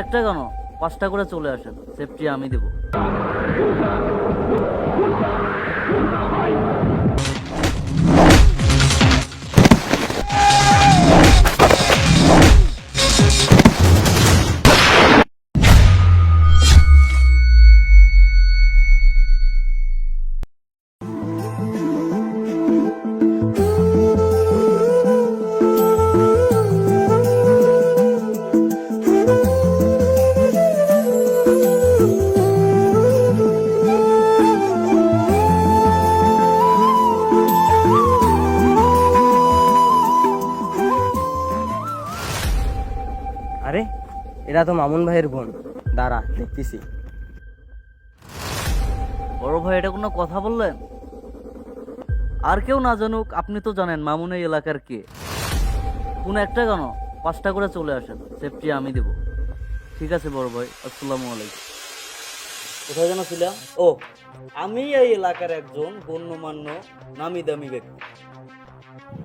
একটা কেন 5টা করে চলে আসেন, সেফটি আমি দেব। আরে এরা তো মামুন ভাইয়ের বোন, দাঁড়া দেখতেছি। বড় ভাই, এটা কোনো কথা বললেন? আর কেউ না জানুক, আপনি তো জানেন মামুন এই এলাকার কে। কোন একটা কেন 5টা করে চলে আসেন, সেফটি আমি দেব। ঠিক আছে বড় ভাই, আসসালামু আলাইকুম। কোথায় যেন ছিলাম? ও, আমি এই এলাকার একজন গণ্যমান্য নামি দামি ব্যক্তি।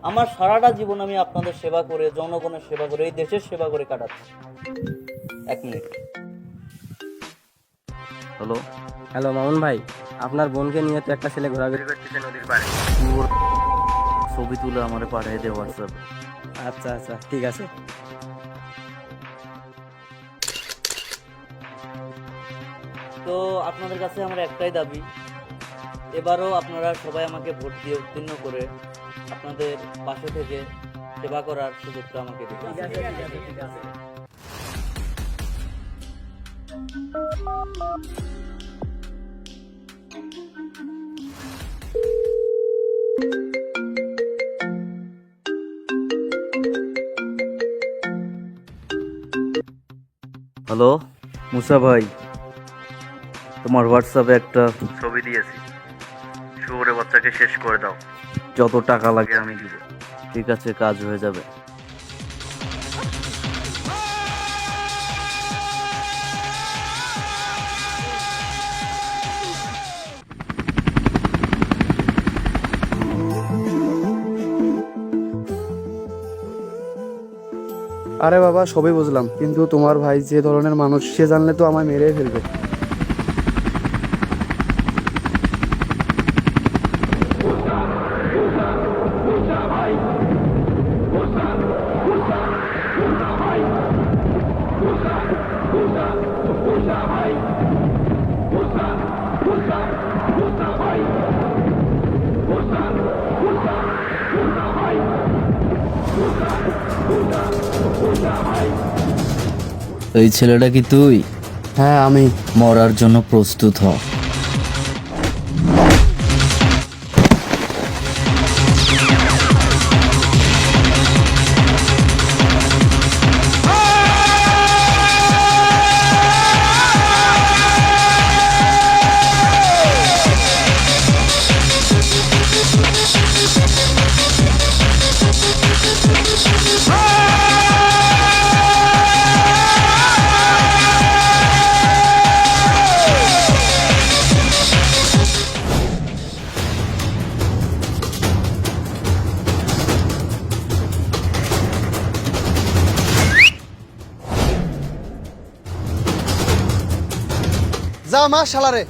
আমার সারাটা জীবন আমি আপনাদের সেবা করে, জনগণের সেবা করে, এই দেশের সেবা করে কাটাচ্ছি। 1 মিনিট। হ্যালো। হ্যালো মামুন ভাই, আপনার বোনকে নিয়ে তো একটা ছেলে ঘোরাঘুরি করতেছে নদীর পাড়ে। ছবি তুলে আমারে পাঠিয়ে দে হোয়াটসঅ্যাপে। আচ্ছা আচ্ছা ঠিক আছে। তো আপনাদের কাছে আমার একটাই দাবি, এবারও আপনারা সবাই আমাকে ভোট দিয়ে উত্তীর্ণ করে আপনাদের পাশে থেকে সেবা করার সুযোগটা আমাকে দিন। হ্যালো মুসা ভাই, তোমার হোয়াটসঅ্যাপে একটা ছবি দিয়েছি। শুয়োরের বাচ্চাকে শেষ করে দাও, যত টাকা লাগে আমি দিব। ঠিক আছে, কাজ হয়ে যাবে। আরে বাবা, সবই বুঝলাম, কিন্তু তোমার ভাই যে ধরনের মানুষ সে জানলে তো আমায় মেরে ফেলবে। এই ছেলেটা কি তুই? হ্যাঁ আমি। মরার জন্য প্রস্তুত হ। যা মা শালারে।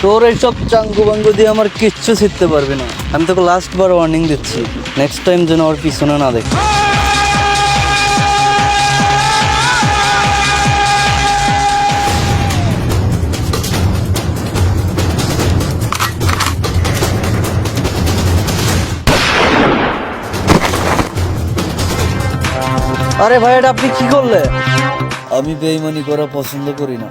তোর এইসব চাঙ্গু বাঙ্গু দিয়ে আমার কিচ্ছু শিখতে পারবে না। আমি তোকে লাস্ট বার ওয়ার্নিং দিচ্ছি, নেক্সট টাইম যেন ওর পিছনে না দেখ। আরে ভাই, এটা আপনি কি করলে? আমি বেইমানি করা পছন্দ করি না।